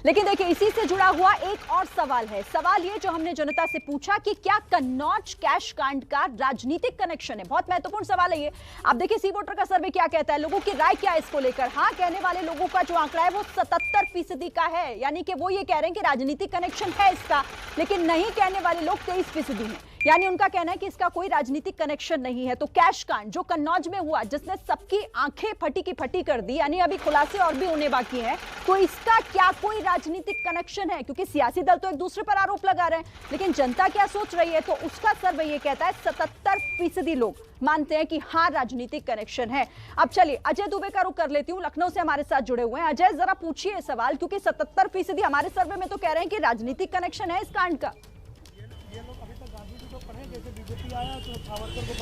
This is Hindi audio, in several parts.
लेकिन देखिए इसी से जुड़ा हुआ एक और सवाल है। सवाल ये जो हमने जनता से पूछा कि क्या कन्नौज कैश कांड का राजनीतिक कनेक्शन है। बहुत महत्वपूर्ण सवाल है ये। आप देखिए सी वोटर का सर्वे क्या कहता है, लोगों की राय क्या है इसको लेकर। हाँ कहने वाले लोगों का जो आंकड़ा है वो 77% का है, यानी कि वो ये कह रहे हैं कि राजनीतिक कनेक्शन है इसका। लेकिन नहीं कहने वाले लोग 23% हैं, यानी उनका कहना है कि इसका कोई राजनीतिक कनेक्शन नहीं है। तो कैश कांड जो कन्नौज में हुआ, जिसने सबकी आंखें फटी की फटी कर दी, यानी अभी खुलासे और भी होने बाकी हैं, तो इसका क्या कोई राजनीतिक कनेक्शन है? क्योंकि सियासी दल तो एक दूसरे पर आरोप लगा रहे हैं, लेकिन जनता क्या सोच रही है? तो उसका सर्वे ये कहता है 77% लोग मानते हैं कि हाँ राजनीतिक कनेक्शन है। अब चलिए अजय दुबे का रुख कर लेती हूँ, लखनऊ से हमारे साथ जुड़े हुए हैं। अजय जरा पूछिए सवाल, क्योंकि 77% हमारे सर्वे में तो कह रहे हैं कि राजनीतिक कनेक्शन है इस कांड का।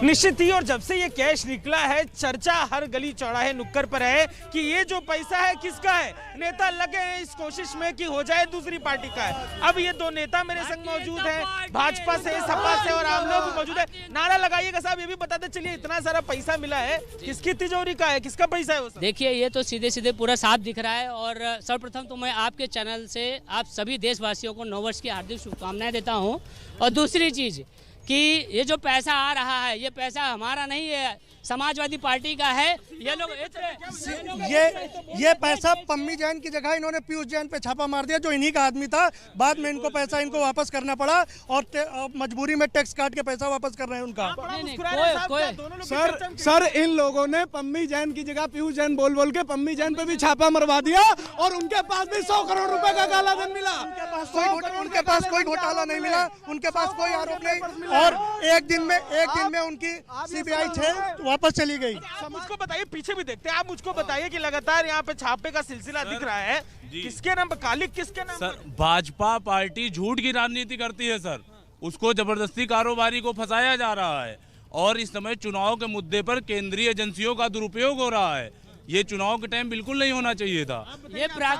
निश्चित ही, और जब से ये कैश निकला है चर्चा हर गली चौराहे नुक्कड़ पर है कि ये जो पैसा है किसका है। नेता लगे हैं इस कोशिश में कि हो जाए दूसरी पार्टी का है। अब ये दो नेता मेरे संग मौजूद हैं, भाजपा से, सपा से और आम लोग भी मौजूद है। नारा लगाइएगा साहब, ये भी बताते चलिए इतना सारा पैसा मिला है किसकी तिजोरी का है, किसका पैसा है वो? देखिए ये तो सीधे सीधे पूरा साफ दिख रहा है। और सर्वप्रथम तो मैं आपके चैनल से आप सभी देशवासियों को नववर्ष की हार्दिक शुभकामनाएं देता हूं। और दूसरी चीज़ कि ये जो पैसा आ रहा है ये पैसा हमारा नहीं है, समाजवादी पार्टी का है। ये लोग ये पैसा पम्मी जैन की जगह इन्होंने पीयूष जैन पे छापा मार दिया, जो इन्हीं का आदमी था। बाद में इनको पैसा इनको वापस करना पड़ा और मजबूरी में टैक्स काट के पैसा वापस कर रहे हैं उनका। सर इन लोगों ने पम्मी जैन की जगह पीयूष जैन बोल बोल के पम्मी जैन पे भी छापा मरवा दिया और उनके पास भी 100 करोड़ रुपए का काला धन मिला। उनके पास कोई घोटाला नहीं मिला, उनके पास कोई आरोप नहीं, और एक दिन में उनकी सीबीआई 6 वापस चली गई। मुझको बताइए, पीछे भी देखते हैं, आप मुझको बताइए कि लगातार यहाँ पे छापे का सिलसिला दिख रहा है, किसके नाम पर कालिक, किसके नाम? सर भाजपा पार्टी झूठ की राजनीति करती है सर, उसको जबरदस्ती कारोबारी को फंसाया जा रहा है। और इस समय चुनाव के मुद्दे पर केंद्रीय एजेंसियों का दुरुपयोग हो रहा है। ये चुनाव के टाइम बिल्कुल नहीं होना चाहिए था।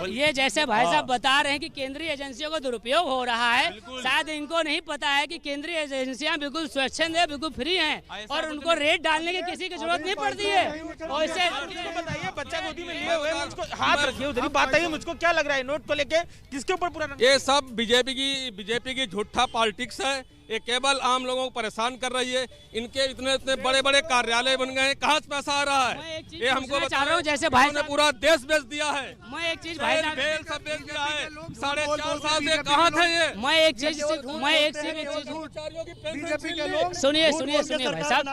ये जैसे भाई साहब बता रहे हैं कि केंद्रीय एजेंसियों का दुरुपयोग हो रहा है, शायद इनको नहीं पता है कि केंद्रीय एजेंसियां बिल्कुल स्वच्छंद है, बिल्कुल फ्री हैं और उनको रेट डालने की किसी की जरूरत नहीं पड़ती है। और इससे बताइए, बच्चा गोदी में लिए हुए, मुझको हाथ रखिए उधर, बताइए मुझको क्या लग रहा है नोट को लेके, किसके ऊपर पूरा? ये सब बीजेपी की झूठा पॉलिटिक्स है। ये केवल आम लोगों को परेशान कर रही है। इनके इतने बड़े बड़े कार्यालय बन गए हैं, कहाँ से पैसा आ रहा है? ये हमको बता रहा हूँ, जैसे भाई ने पूरा देश बेच दिया है। मैं एक चीज भाई सब बेच दिया है। 4.5 साल से कहाँ थे ये? मैं एक चीज सुनिए भाई साहब,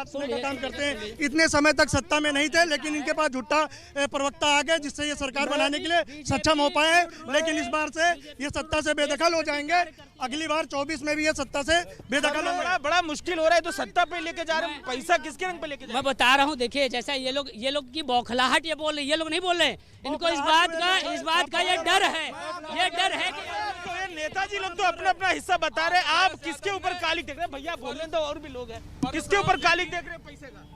काम करते हैं। इतने समय तक सत्ता में नहीं थे, लेकिन इनके पास झूठा प्रवक्ता आ गए जिससे ये सरकार बनाने के लिए सक्षम हो पाए। लेकिन इस बार से ये सत्ता से बेदखल हो जाएंगे। अगली बार 24 में भी ये सत्ता से बेदखल होगा। बड़ा मुश्किल हो रहा है, तो सत्ता पे लेके जा रहे हैं, पैसा किसके रंग पे लेके जा रहे हैं? मैं बता रहा हूँ, देखिए जैसा ये लोग की बौखलाहट ये बोल रहे, ये लोग नहीं बोल रहे, इनको इस बात का ये डर है कि तो ये नेताजी लोग तो अपना हिस्सा बता रहे हैं। आप किसके ऊपर कालिक देख रहे हैं? भैया बोल रहे हैं तो और भी लोग हैं, किसके ऊपर कालिक देख रहे हैं पैसे का?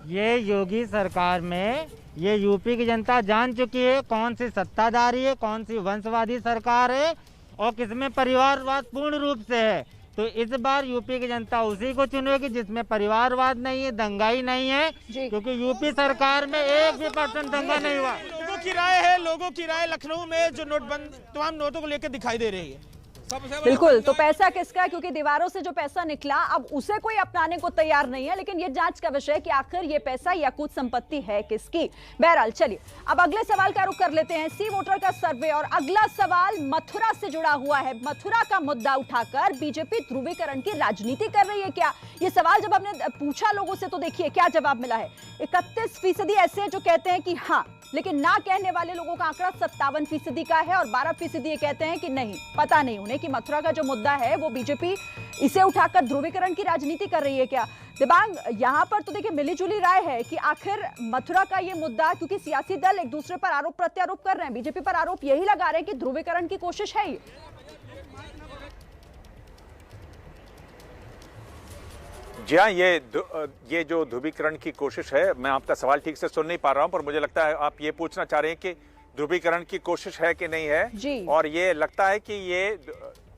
ये योगी सरकार में ये यूपी की जनता जान चुकी है कौन सी सत्ताधारी है, कौन सी वंशवादी सरकार है और किसमें परिवारवाद पूर्ण रूप से है। तो इस बार यूपी की जनता उसी को चुनेगी जिसमें परिवारवाद नहीं है, दंगाई नहीं है, क्योंकि यूपी सरकार में 1% दंगा नहीं हुआ। लोगों की राय लखनऊ में जो नोटबंदी तमाम नोटों को लेकर दिखाई दे रही है। बिल्कुल, तो पैसा किसका? क्योंकि दीवारों से जो पैसा निकला अब उसे कोई अपनाने को तैयार नहीं है, लेकिन ये जांच का विषय है कि आखिर ये पैसा या कुछ संपत्ति है किसकी। बहरहाल चलिए अब अगले सवाल का रुख कर लेते हैं, सी वोटर का सर्वे। और अगला सवाल मथुरा से जुड़ा हुआ है। मथुरा का मुद्दा उठाकर बीजेपी ध्रुवीकरण की राजनीति कर रही है क्या? ये सवाल जब हमने पूछा लोगों से तो देखिए क्या जवाब मिला है। 31% ऐसे हैं जो कहते हैं कि हाँ, लेकिन ना कहने वाले लोगों का आंकड़ा 57% का है और 12% ये कहते हैं कि नहीं, पता नहीं उन्हें कि मथुरा का जो मुद्दा है वो बीजेपी इसे उठाकर ध्रुवीकरण की राजनीति कर रही है क्या। दिबांग, यहाँ पर तो देखिए मिलीजुली राय है कि आखिर मथुरा का ये मुद्दा, क्योंकि सियासी दल एक दूसरे पर आरोप प्रत्यारोप कर रहे हैं, बीजेपी पर आरोप यही लगा रहे हैं कि ध्रुवीकरण की कोशिश है ये। जी हाँ, ये जो ध्रुवीकरण की कोशिश है, मैं आपका सवाल ठीक से सुन नहीं पा रहा हूं, पर मुझे लगता है आप ये पूछना चाह रहे हैं कि ध्रुवीकरण की कोशिश है कि नहीं है जी। और ये लगता है कि ये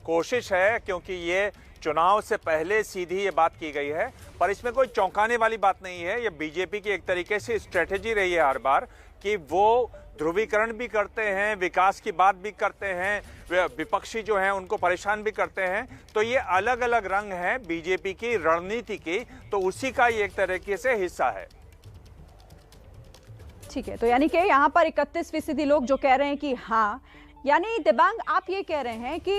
कोशिश है, क्योंकि ये चुनाव से पहले सीधी ये बात की गई है। पर इसमें कोई चौंकाने वाली बात नहीं है। ये बीजेपी की एक तरीके से स्ट्रेटेजी रही है हर बार कि वो ध्रुवीकरण भी करते हैं, विकास की बात भी करते हैं, विपक्षी जो हैं उनको परेशान भी करते हैं। तो ये अलग अलग रंग हैं बीजेपी की रणनीति की, तो उसी का ये एक तरीके से हिस्सा है। ठीक है, तो यानी कि यहाँ पर 31% लोग जो कह रहे हैं कि हाँ, यानी दिबांग आप ये कह रहे हैं कि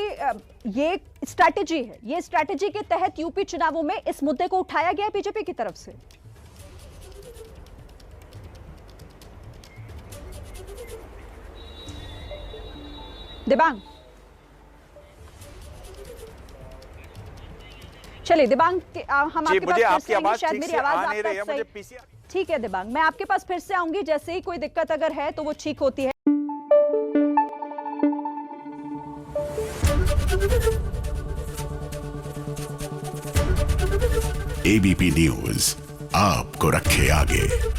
ये स्ट्रैटेजी है, ये स्ट्रैटेजी के तहत यूपी चुनावों में इस मुद्दे को उठाया गया है बीजेपी की तरफ से। दिबांग, चलिए दिबांग, हम आपके पास फिर से आएंगे, शायद मेरी आवाज आप तक सही। ठीक है दिबांग, मैं आपके पास फिर से आऊंगी, जैसे ही कोई दिक्कत अगर है तो वो ठीक होती है। एबीपी न्यूज आपको रखे आगे।